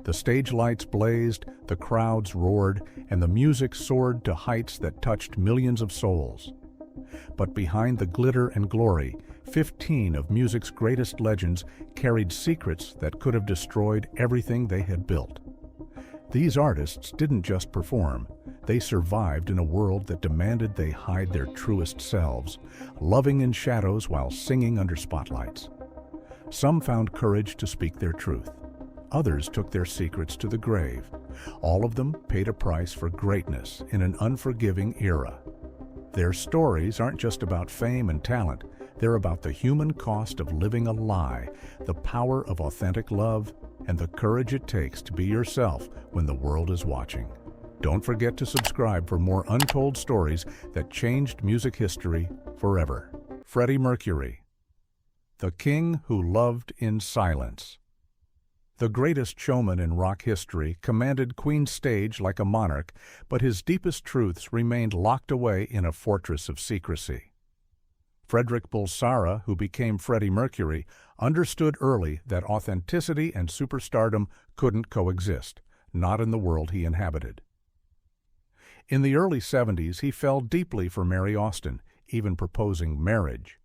The stage lights blazed, the crowds roared, and the music soared to heights that touched millions of souls. But behind the glitter and glory, 15 of music's greatest legends carried secrets that could have destroyed everything they had built. These artists didn't just perform, they survived in a world that demanded they hide their truest selves, loving in shadows while singing under spotlights. Some found courage to speak their truth. Others took their secrets to the grave. All of them paid a price for greatness in an unforgiving era. Their stories aren't just about fame and talent, they're about the human cost of living a lie, the power of authentic love, and the courage it takes to be yourself when the world is watching. Don't forget to subscribe for more untold stories that changed music history forever. Freddie Mercury, the king who loved in silence. The greatest showman in rock history commanded Queen's stage like a monarch, but his deepest truths remained locked away in a fortress of secrecy. Frederick Bulsara, who became Freddie Mercury, understood early that authenticity and superstardom couldn't coexist, not in the world he inhabited. In the early 70s, he fell deeply for Mary Austin, even proposing marriage.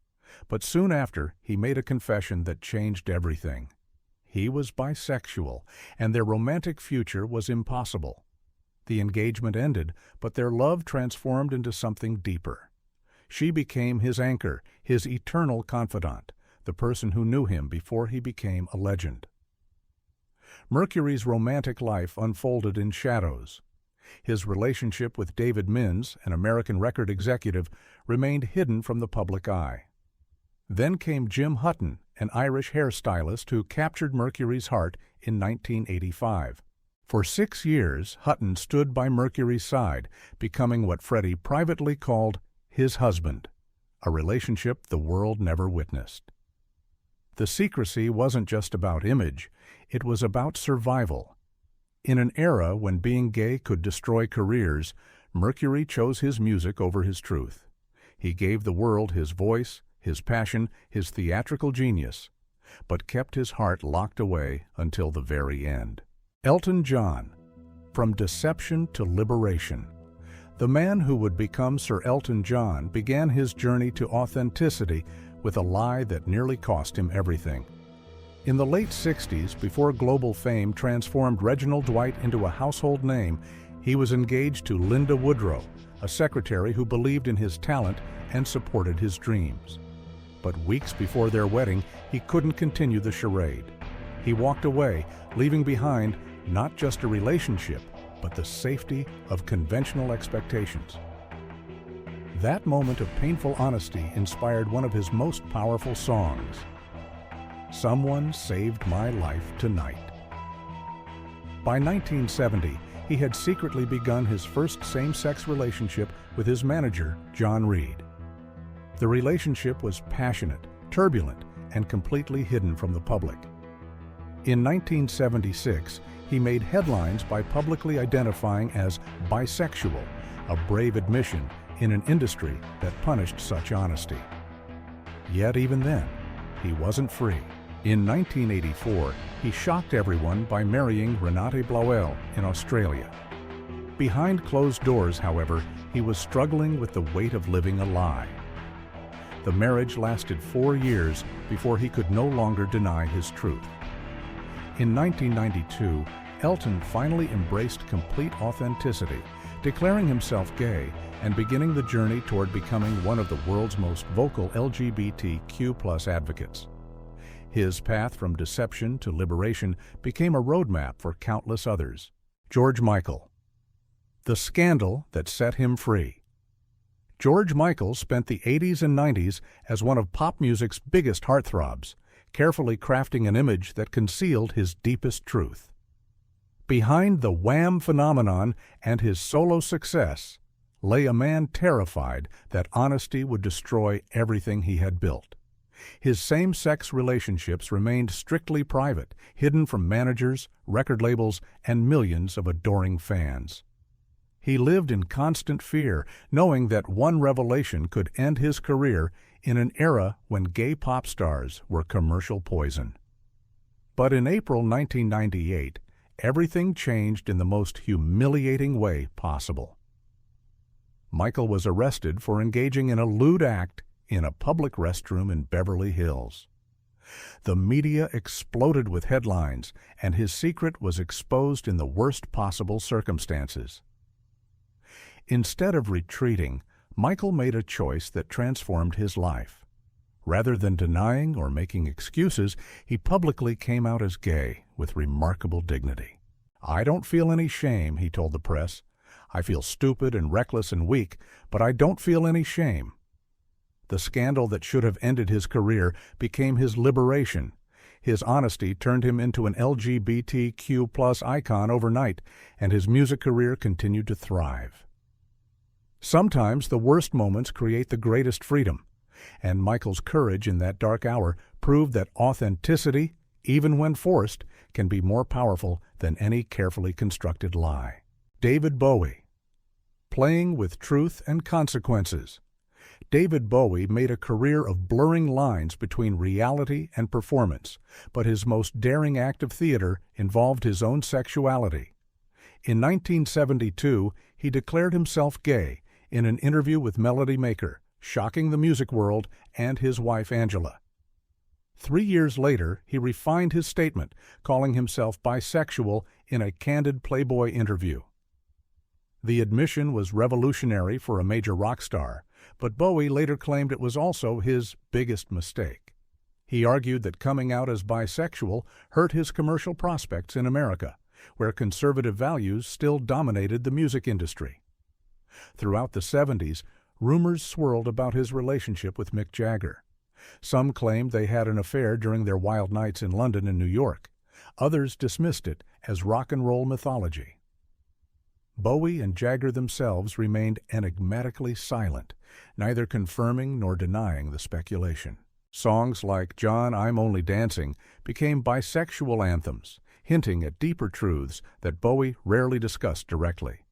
But soon after, he made a confession that changed everything. He was bisexual, and their romantic future was impossible. The engagement ended, but their love transformed into something deeper. She became his anchor, his eternal confidant, the person who knew him before he became a legend. Mercury's romantic life unfolded in shadows. His relationship with David Minns, an American record executive, remained hidden from the public eye. Then came Jim Hutton, an Irish hairstylist who captured Mercury's heart in 1985. For 6 years, Hutton stood by Mercury's side, becoming what Freddie privately called his husband, a relationship the world never witnessed. The secrecy wasn't just about image, it was about survival. In an era when being gay could destroy careers, Mercury chose his music over his truth. He gave the world his voice, his passion, his theatrical genius, but kept his heart locked away until the very end. Elton John, from deception to liberation. The man who would become Sir Elton John began his journey to authenticity with a lie that nearly cost him everything. In the late 60s, before global fame transformed Reginald Dwight into a household name, he was engaged to Linda Woodrow, a secretary who believed in his talent and supported his dreams. But weeks before their wedding, he couldn't continue the charade. He walked away, leaving behind not just a relationship, but the safety of conventional expectations. That moment of painful honesty inspired one of his most powerful songs, "Someone Saved My Life Tonight." By 1970, he had secretly begun his first same-sex relationship with his manager, John Reid. The relationship was passionate, turbulent, and completely hidden from the public. In 1976, he made headlines by publicly identifying as bisexual, a brave admission in an industry that punished such honesty. Yet even then, he wasn't free. In 1984, he shocked everyone by marrying Renate Blauel in Australia. Behind closed doors, however, he was struggling with the weight of living a lie. The marriage lasted 4 years before he could no longer deny his truth. In 1992, Elton finally embraced complete authenticity, declaring himself gay and beginning the journey toward becoming one of the world's most vocal LGBTQ+ advocates. His path from deception to liberation became a roadmap for countless others. George Michael, the scandal that set him free. George Michael spent the 80s and 90s as one of pop music's biggest heartthrobs, carefully crafting an image that concealed his deepest truth. Behind the Wham phenomenon and his solo success lay a man terrified that honesty would destroy everything he had built. His same-sex relationships remained strictly private, hidden from managers, record labels, and millions of adoring fans. He lived in constant fear, knowing that one revelation could end his career in an era when gay pop stars were commercial poison. But in April 1998, everything changed in the most humiliating way possible. Michael was arrested for engaging in a lewd act in a public restroom in Beverly Hills. The media exploded with headlines, and his secret was exposed in the worst possible circumstances. Instead of retreating, Michael made a choice that transformed his life. Rather than denying or making excuses, he publicly came out as gay with remarkable dignity. "I don't feel any shame," he told the press. "I feel stupid and reckless and weak, but I don't feel any shame." The scandal that should have ended his career became his liberation. His honesty turned him into an LGBTQ+ icon overnight, and his music career continued to thrive. Sometimes the worst moments create the greatest freedom, and Michael's courage in that dark hour proved that authenticity, even when forced, can be more powerful than any carefully constructed lie. David Bowie. Playing with truth and consequences. David Bowie made a career of blurring lines between reality and performance, but his most daring act of theater involved his own sexuality. In 1972, he declared himself gay in an interview with Melody Maker, shocking the music world and his wife Angela. 3 years later, he refined his statement, calling himself bisexual in a candid Playboy interview. The admission was revolutionary for a major rock star, but Bowie later claimed it was also his biggest mistake. He argued that coming out as bisexual hurt his commercial prospects in America, where conservative values still dominated the music industry. Throughout the 70s, rumors swirled about his relationship with Mick Jagger. Some claimed they had an affair during their wild nights in London and New York. Others dismissed it as rock and roll mythology. Bowie and Jagger themselves remained enigmatically silent, neither confirming nor denying the speculation. Songs like "John, I'm Only Dancing" became bisexual anthems, hinting at deeper truths that Bowie rarely discussed directly.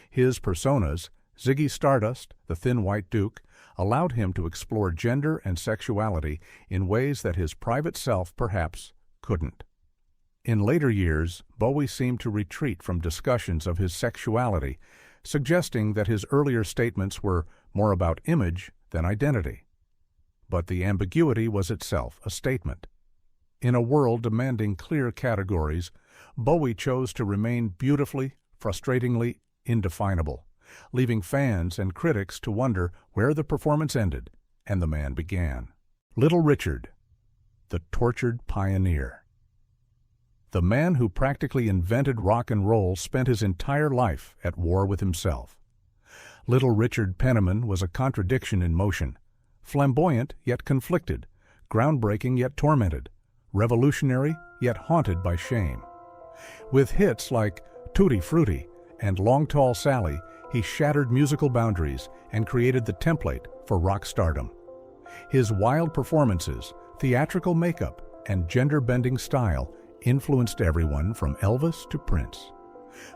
His personas, Ziggy Stardust, the Thin White Duke, allowed him to explore gender and sexuality in ways that his private self perhaps couldn't. In later years, Bowie seemed to retreat from discussions of his sexuality, suggesting that his earlier statements were more about image than identity. But the ambiguity was itself a statement. In a world demanding clear categories, Bowie chose to remain beautifully, frustratingly indefinable, leaving fans and critics to wonder where the performance ended and the man began. Little Richard, the tortured pioneer. The man who practically invented rock and roll spent his entire life at war with himself. Little Richard Penniman was a contradiction in motion, flamboyant yet conflicted, groundbreaking yet tormented, revolutionary yet haunted by shame. With hits like Tutti Frutti and Long Tall Sally, he shattered musical boundaries and created the template for rock stardom. His wild performances, theatrical makeup, and gender-bending style influenced everyone from Elvis to Prince.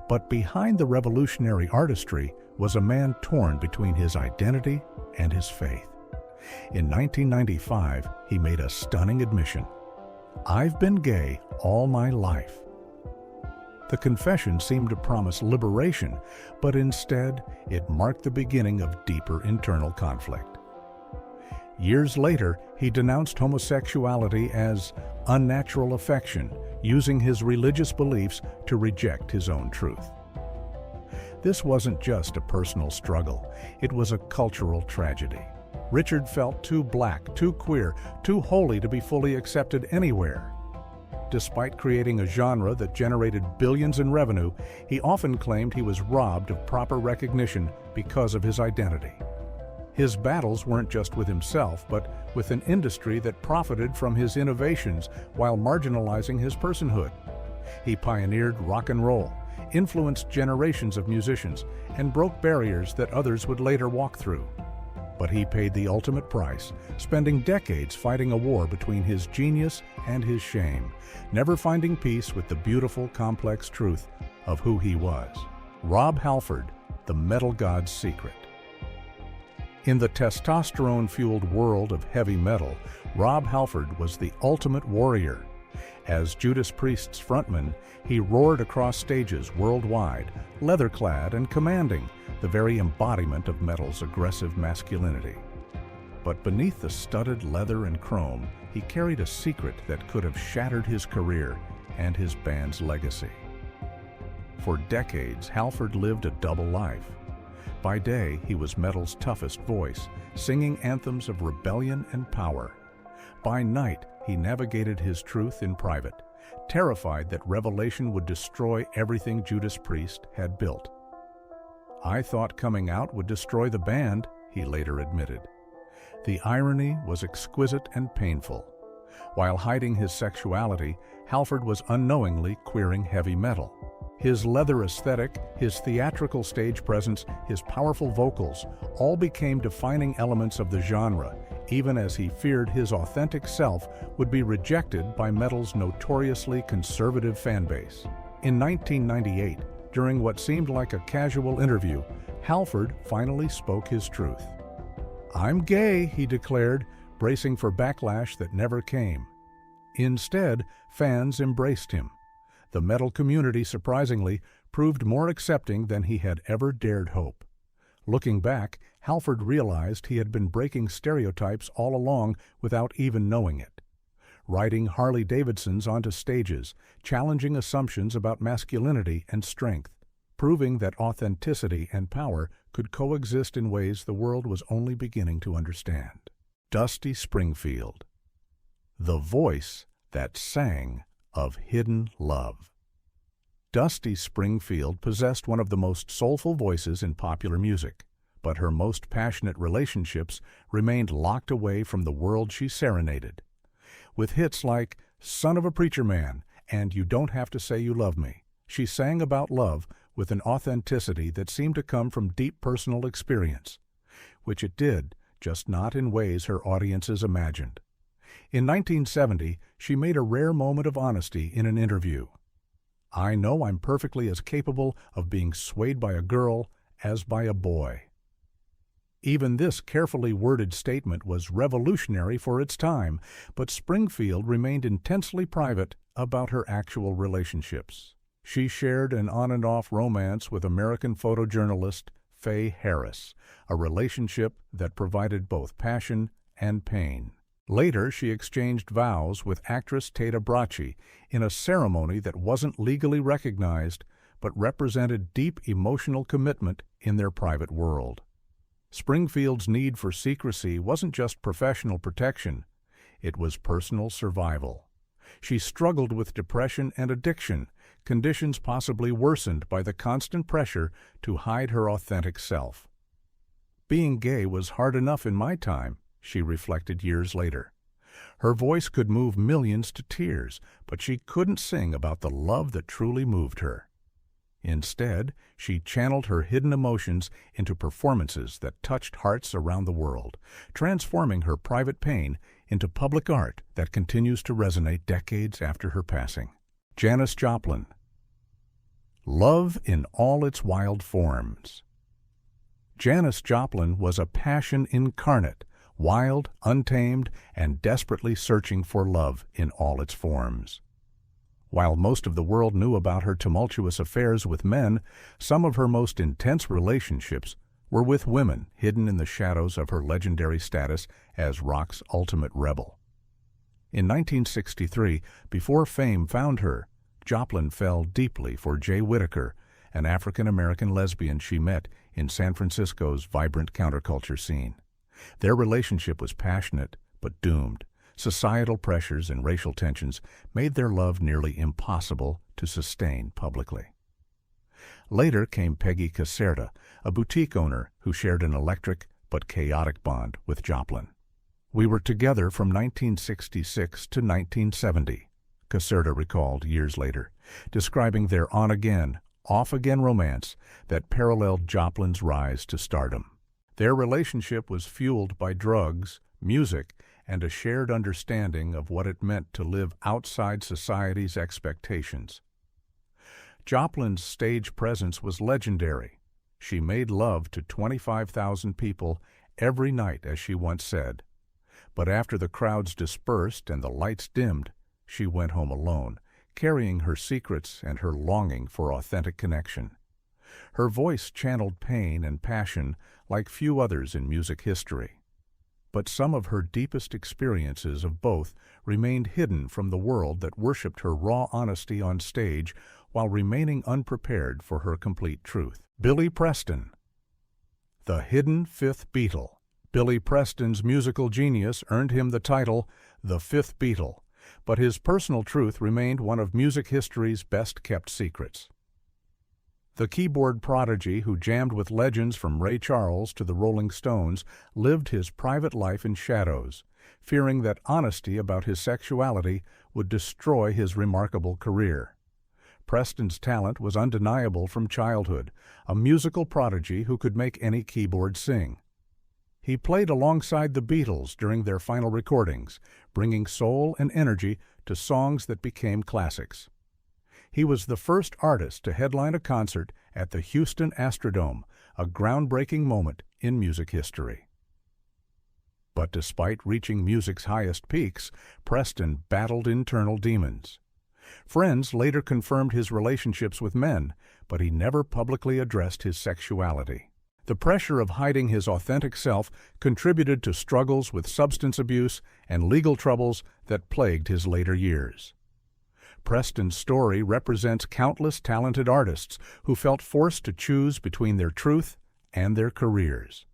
But behind the revolutionary artistry was a man torn between his identity and his faith. In 1995, he made a stunning admission: "I've been gay all my life." The confession seemed to promise liberation, but instead it marked the beginning of deeper internal conflict. Years later, he denounced homosexuality as unnatural affection, using his religious beliefs to reject his own truth. This wasn't just a personal struggle, it was a cultural tragedy. Richard felt too black, too queer, too holy to be fully accepted anywhere. Despite creating a genre that generated billions in revenue, he often claimed he was robbed of proper recognition because of his identity. His battles weren't just with himself, but with an industry that profited from his innovations while marginalizing his personhood. He pioneered rock and roll, influenced generations of musicians, and broke barriers that others would later walk through. But he paid the ultimate price, spending decades fighting a war between his genius and his shame, never finding peace with the beautiful, complex truth of who he was. Rob Halford, the metal god's secret. In the testosterone-fueled world of heavy metal, Rob Halford was the ultimate warrior, As Judas Priest's frontman, he roared across stages worldwide, leather-clad and commanding, the very embodiment of metal's aggressive masculinity. But beneath the studded leather and chrome, he carried a secret that could have shattered his career and his band's legacy. For decades, Halford lived a double life. By day, he was metal's toughest voice, singing anthems of rebellion and power. By night, he navigated his truth in private, terrified that revelation would destroy everything Judas Priest had built. "I thought coming out would destroy the band," he later admitted. The irony was exquisite and painful. While hiding his sexuality, Halford was unknowingly queering heavy metal. His leather aesthetic, his theatrical stage presence, his powerful vocals all became defining elements of the genre, even as he feared his authentic self would be rejected by metal's notoriously conservative fanbase. In 1998, during what seemed like a casual interview, Halford finally spoke his truth. "I'm gay," he declared, bracing for backlash that never came. Instead, fans embraced him. The metal community, surprisingly, proved more accepting than he had ever dared hope. Looking back, Halford realized he had been breaking stereotypes all along without even knowing it. Riding Harley-Davidsons onto stages, challenging assumptions about masculinity and strength, proving that authenticity and power could coexist in ways the world was only beginning to understand. Dusty Springfield, the voice that sang of hidden love. Dusty Springfield possessed one of the most soulful voices in popular music, but her most passionate relationships remained locked away from the world she serenaded. With hits like "Son of a Preacher Man" and "You Don't Have to Say You Love Me," she sang about love with an authenticity that seemed to come from deep personal experience, which it did, just not in ways her audiences imagined. In 1970, she made a rare moment of honesty in an interview. "I know I'm perfectly as capable of being swayed by a girl as by a boy." Even this carefully worded statement was revolutionary for its time, but Springfield remained intensely private about her actual relationships. She shared an on-and-off romance with American photojournalist Faye Harris, a relationship that provided both passion and pain. Later, she exchanged vows with actress Taita Bracci in a ceremony that wasn't legally recognized but represented deep emotional commitment in their private world. Springfield's need for secrecy wasn't just professional protection, it was personal survival. She struggled with depression and addiction, conditions possibly worsened by the constant pressure to hide her authentic self. "Being gay was hard enough in my time," she reflected years later. Her voice could move millions to tears, but she couldn't sing about the love that truly moved her. Instead, she channeled her hidden emotions into performances that touched hearts around the world, transforming her private pain into public art that continues to resonate decades after her passing. Janis Joplin. Love in all its wild forms. Janis Joplin was a passion incarnate, wild, untamed, and desperately searching for love in all its forms. While most of the world knew about her tumultuous affairs with men, some of her most intense relationships were with women hidden in the shadows of her legendary status as rock's ultimate rebel. In 1963, before fame found her, Joplin fell deeply for Jay Whittaker, an African-American lesbian she met in San Francisco's vibrant counterculture scene. Their relationship was passionate but doomed. Societal pressures and racial tensions made their love nearly impossible to sustain publicly. Later came Peggy Caserta, a boutique owner who shared an electric but chaotic bond with Joplin. "We were together from 1966 to 1970, Caserta recalled years later, describing their on-again, off-again romance that paralleled Joplin's rise to stardom. Their relationship was fueled by drugs, music, and a shared understanding of what it meant to live outside society's expectations. Joplin's stage presence was legendary. She made love to 25,000 people every night, as she once said. But after the crowds dispersed and the lights dimmed, she went home alone, carrying her secrets and her longing for authentic connection. Her voice channeled pain and passion like few others in music history. But some of her deepest experiences of both remained hidden from the world that worshipped her raw honesty on stage while remaining unprepared for her complete truth. Billy Preston. The hidden fifth Beatle. Billy Preston's musical genius earned him the title, the Fifth Beatle, but his personal truth remained one of music history's best-kept secrets. The keyboard prodigy who jammed with legends from Ray Charles to the Rolling Stones lived his private life in shadows, fearing that honesty about his sexuality would destroy his remarkable career. Preston's talent was undeniable from childhood, a musical prodigy who could make any keyboard sing. He played alongside the Beatles during their final recordings, bringing soul and energy to songs that became classics. He was the first artist to headline a concert at the Houston Astrodome, a groundbreaking moment in music history. But despite reaching music's highest peaks, Preston battled internal demons. Friends later confirmed his relationships with men, but he never publicly addressed his sexuality. The pressure of hiding his authentic self contributed to struggles with substance abuse and legal troubles that plagued his later years. Preston's story represents countless talented artists who felt forced to choose between their truth and their careers.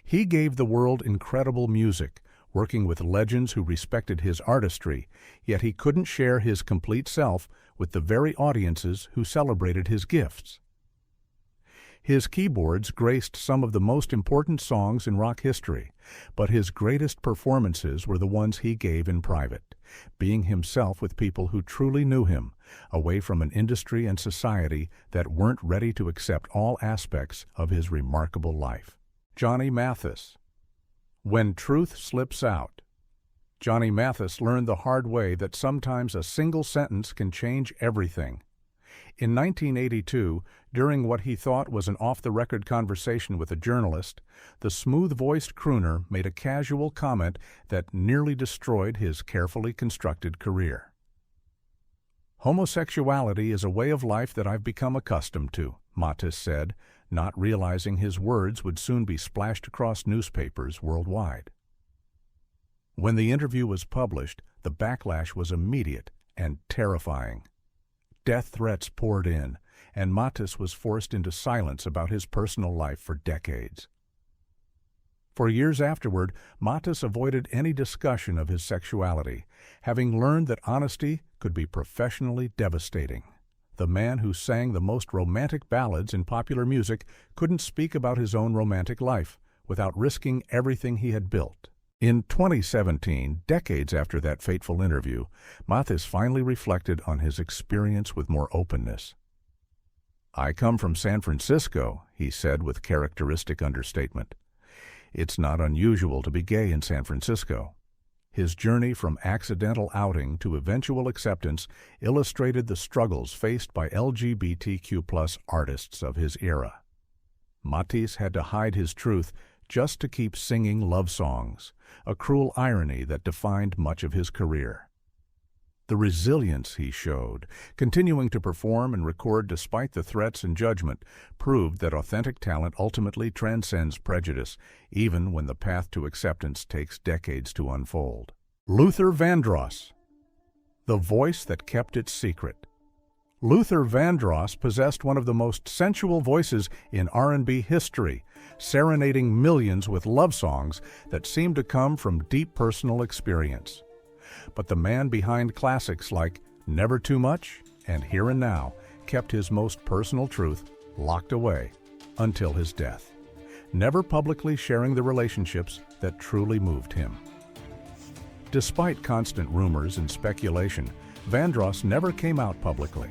He gave the world incredible music, working with legends who respected his artistry, yet he couldn't share his complete self with the very audiences who celebrated his gifts. His keyboards graced some of the most important songs in rock history, but his greatest performances were the ones he gave in private, being himself with people who truly knew him, away from an industry and society that weren't ready to accept all aspects of his remarkable life. Johnny Mathis. When truth slips out. Johnny Mathis learned the hard way that sometimes a single sentence can change everything. In 1982, during what he thought was an off-the-record conversation with a journalist, the smooth-voiced crooner made a casual comment that nearly destroyed his carefully constructed career. "Homosexuality is a way of life that I've become accustomed to," Mathis said, not realizing his words would soon be splashed across newspapers worldwide. When the interview was published, the backlash was immediate and terrifying. Death threats poured in, and Mathis was forced into silence about his personal life for decades. For years afterward, Mathis avoided any discussion of his sexuality, having learned that honesty could be professionally devastating. The man who sang the most romantic ballads in popular music couldn't speak about his own romantic life without risking everything he had built. In 2017, decades after that fateful interview, Mathis finally reflected on his experience with more openness. "I come from San Francisco," he said with characteristic understatement. "It's not unusual to be gay in San Francisco." His journey from accidental outing to eventual acceptance illustrated the struggles faced by LGBTQ+ artists of his era. Mathis had to hide his truth just to keep singing love songs, a cruel irony that defined much of his career. The resilience he showed, continuing to perform and record despite the threats and judgment, proved that authentic talent ultimately transcends prejudice, even when the path to acceptance takes decades to unfold. Luther Vandross. The voice that kept its secret. Luther Vandross possessed one of the most sensual voices in R&B history, serenading millions with love songs that seemed to come from deep personal experience. But the man behind classics like Never Too Much and Here and Now kept his most personal truth locked away until his death, never publicly sharing the relationships that truly moved him. Despite constant rumors and speculation, Vandross never came out publicly.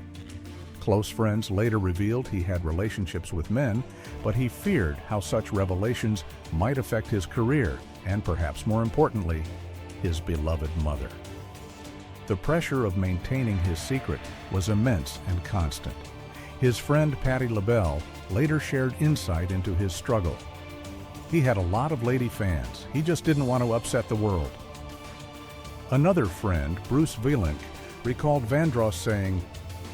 Close friends later revealed he had relationships with men, but he feared how such revelations might affect his career and, perhaps more importantly, his beloved mother. The pressure of maintaining his secret was immense and constant. His friend Patti LaBelle later shared insight into his struggle. He had a lot of lady fans. He just didn't want to upset the world. Another friend, Bruce Vilenk, recalled Vandross saying,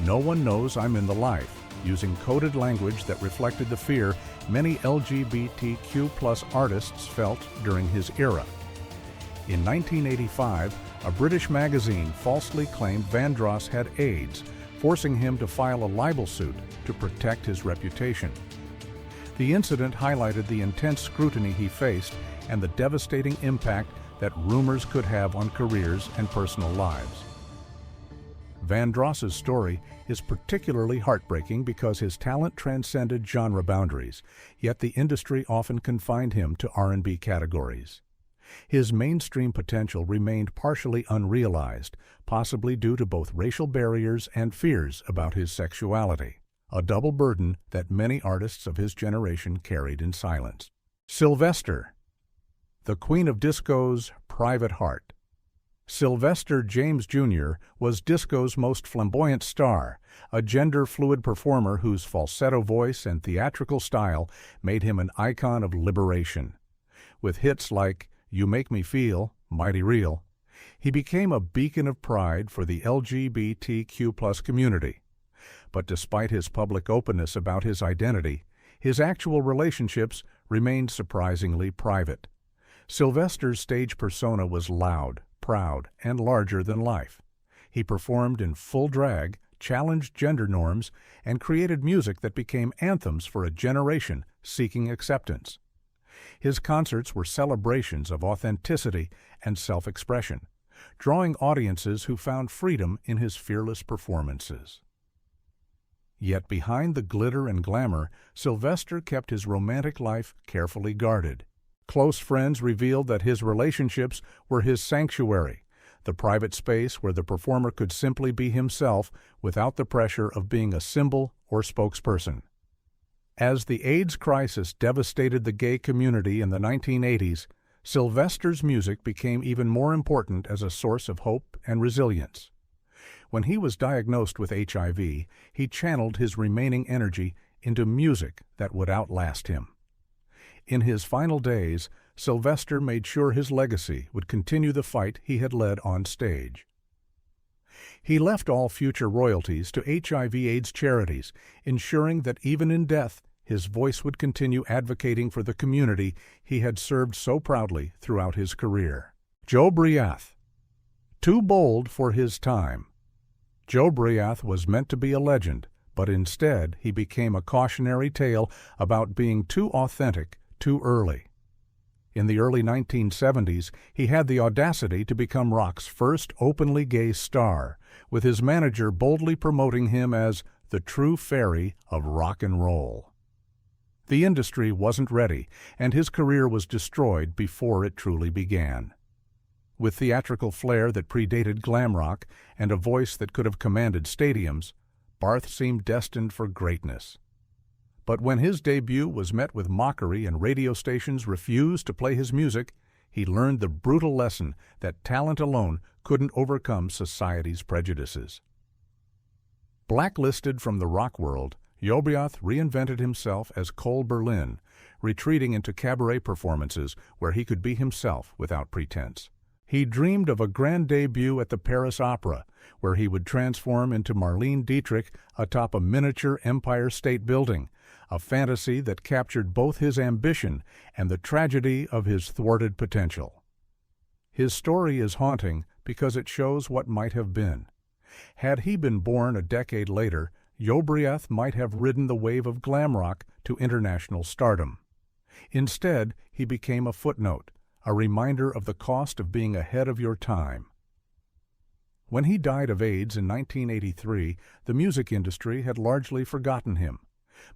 "No one knows I'm in the life," using coded language that reflected the fear many LGBTQ+ artists felt during his era. In 1985, a British magazine falsely claimed Vandross had AIDS, forcing him to file a libel suit to protect his reputation. The incident highlighted the intense scrutiny he faced and the devastating impact that rumors could have on careers and personal lives. Vandross's story is particularly heartbreaking because his talent transcended genre boundaries, yet the industry often confined him to R&B categories. His mainstream potential remained partially unrealized, possibly due to both racial barriers and fears about his sexuality, a double burden that many artists of his generation carried in silence. Sylvester, the Queen of Disco's private heart. Sylvester James Jr. was disco's most flamboyant star, a gender-fluid performer whose falsetto voice and theatrical style made him an icon of liberation. With hits like "You Make Me Feel," "Mighty Real," he became a beacon of pride for the LGBTQ+ community. But despite his public openness about his identity, his actual relationships remained surprisingly private. Sylvester's stage persona was loud, proud, and larger than life. He performed in full drag, challenged gender norms, and created music that became anthems for a generation seeking acceptance. His concerts were celebrations of authenticity and self-expression, drawing audiences who found freedom in his fearless performances. Yet behind the glitter and glamour, Sylvester kept his romantic life carefully guarded. Close friends revealed that his relationships were his sanctuary, the private space where the performer could simply be himself without the pressure of being a symbol or spokesperson. As the AIDS crisis devastated the gay community in the 1980s, Sylvester's music became even more important as a source of hope and resilience. When he was diagnosed with HIV, he channeled his remaining energy into music that would outlast him. In his final days, Sylvester made sure his legacy would continue the fight he had led on stage. He left all future royalties to HIV/AIDS charities, ensuring that even in death, his voice would continue advocating for the community he had served so proudly throughout his career. Jobriath. Too bold for his time. Jobriath was meant to be a legend, but instead he became a cautionary tale about being too authentic too early. In the early 1970s, he had the audacity to become rock's first openly gay star, with his manager boldly promoting him as the true fairy of rock and roll. The industry wasn't ready, and his career was destroyed before it truly began. With theatrical flair that predated glam rock and a voice that could have commanded stadiums, Barth seemed destined for greatness. But when his debut was met with mockery and radio stations refused to play his music, he learned the brutal lesson that talent alone couldn't overcome society's prejudices. Blacklisted from the rock world, Jobriath reinvented himself as Cole Berlin, retreating into cabaret performances where he could be himself without pretense. He dreamed of a grand debut at the Paris Opera, where he would transform into Marlene Dietrich atop a miniature Empire State Building, a fantasy that captured both his ambition and the tragedy of his thwarted potential. His story is haunting because it shows what might have been. Had he been born a decade later, Jobriath might have ridden the wave of glam rock to international stardom. Instead, he became a footnote, a reminder of the cost of being ahead of your time. When he died of AIDS in 1983, the music industry had largely forgotten him.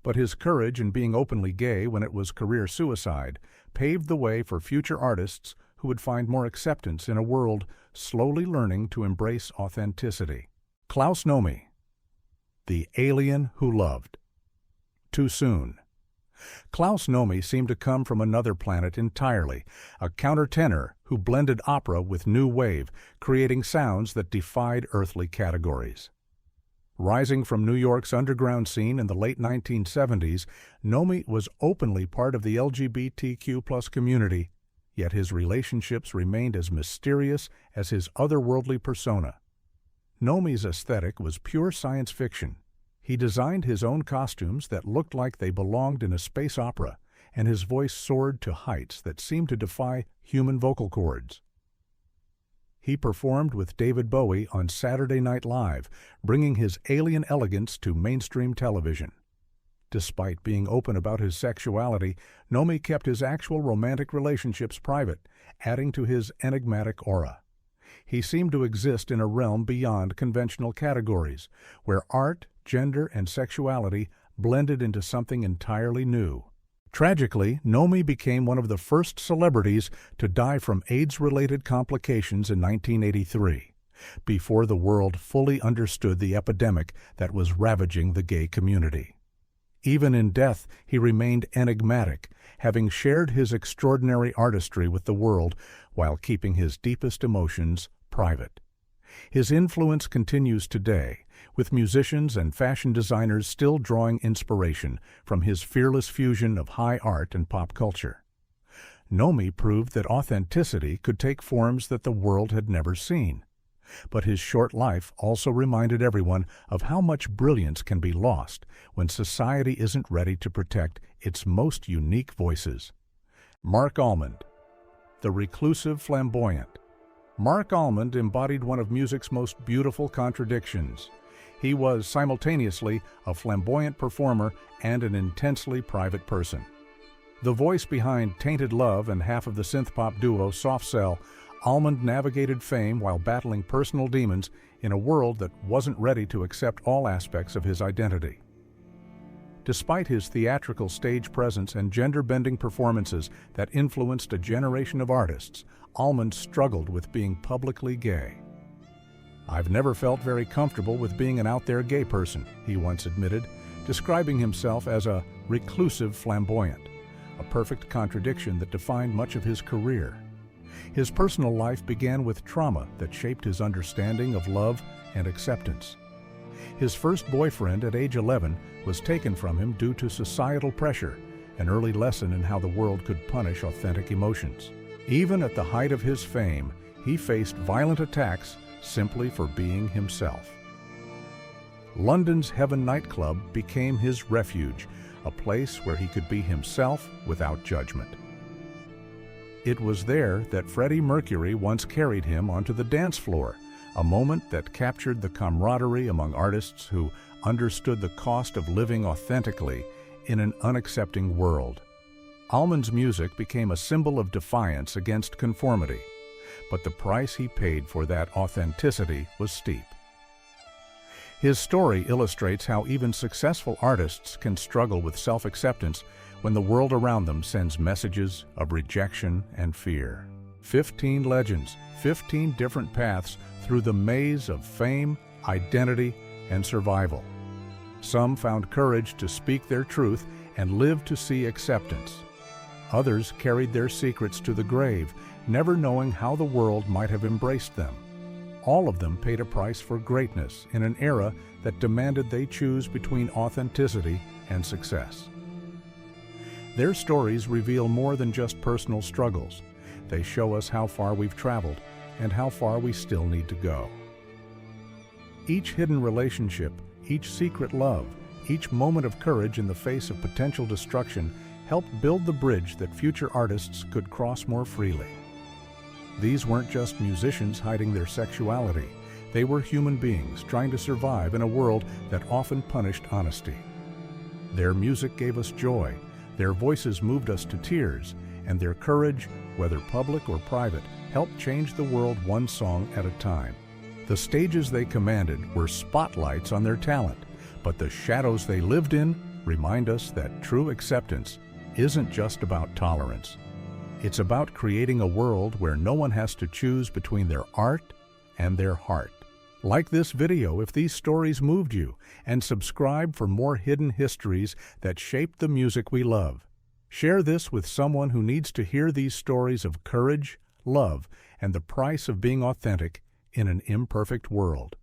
But his courage in being openly gay when it was career suicide paved the way for future artists who would find more acceptance in a world slowly learning to embrace authenticity. Klaus Nomi. The Alien Who Loved. Too soon. Klaus Nomi seemed to come from another planet entirely, a countertenor who blended opera with new wave, creating sounds that defied earthly categories. Rising from New York's underground scene in the late 1970s, Nomi was openly part of the LGBTQ+ community, yet his relationships remained as mysterious as his otherworldly persona. Nomi's aesthetic was pure science fiction. He designed his own costumes that looked like they belonged in a space opera, and his voice soared to heights that seemed to defy human vocal cords. He performed with David Bowie on Saturday Night Live, bringing his alien elegance to mainstream television. Despite being open about his sexuality, Nomi kept his actual romantic relationships private, adding to his enigmatic aura. He seemed to exist in a realm beyond conventional categories, where art, gender, and sexuality blended into something entirely new. Tragically, Nomi became one of the first celebrities to die from AIDS-related complications in 1983, before the world fully understood the epidemic that was ravaging the gay community. Even in death, he remained enigmatic, having shared his extraordinary artistry with the world while keeping his deepest emotions private. His influence continues today, with musicians and fashion designers still drawing inspiration from his fearless fusion of high art and pop culture. Nomi proved that authenticity could take forms that the world had never seen. But his short life also reminded everyone of how much brilliance can be lost when society isn't ready to protect its most unique voices. Marc Almond, the reclusive flamboyant. Marc Almond embodied one of music's most beautiful contradictions. He was simultaneously a flamboyant performer and an intensely private person. The voice behind Tainted Love and half of the synth-pop duo Soft Cell, Almond navigated fame while battling personal demons in a world that wasn't ready to accept all aspects of his identity. Despite his theatrical stage presence and gender-bending performances that influenced a generation of artists, Almond struggled with being publicly gay. "I've never felt very comfortable with being an out-there gay person," he once admitted, describing himself as a reclusive flamboyant, a perfect contradiction that defined much of his career. His personal life began with trauma that shaped his understanding of love and acceptance. His first boyfriend at age 11 was taken from him due to societal pressure, an early lesson in how the world could punish authentic emotions. Even at the height of his fame, he faced violent attacks simply for being himself. London's Heaven nightclub became his refuge, a place where he could be himself without judgment. It was there that Freddie Mercury once carried him onto the dance floor, a moment that captured the camaraderie among artists who understood the cost of living authentically in an unaccepting world. Almond's music became a symbol of defiance against conformity, but the price he paid for that authenticity was steep. His story illustrates how even successful artists can struggle with self-acceptance when the world around them sends messages of rejection and fear. 15 legends, 15 different paths through the maze of fame, identity, and survival. Some found courage to speak their truth and live to see acceptance. Others carried their secrets to the grave, never knowing how the world might have embraced them. All of them paid a price for greatness in an era that demanded they choose between authenticity and success. Their stories reveal more than just personal struggles. They show us how far we've traveled and how far we still need to go. Each hidden relationship, each secret love, each moment of courage in the face of potential destruction helped build the bridge that future artists could cross more freely. These weren't just musicians hiding their sexuality. They were human beings trying to survive in a world that often punished honesty. Their music gave us joy, their voices moved us to tears, and their courage, whether public or private, helped change the world one song at a time. The stages they commanded were spotlights on their talent, but the shadows they lived in remind us that true acceptance isn't just about tolerance. It's about creating a world where no one has to choose between their art and their heart. Like this video if these stories moved you, and subscribe for more hidden histories that shaped the music we love. Share this with someone who needs to hear these stories of courage, love, and the price of being authentic in an imperfect world.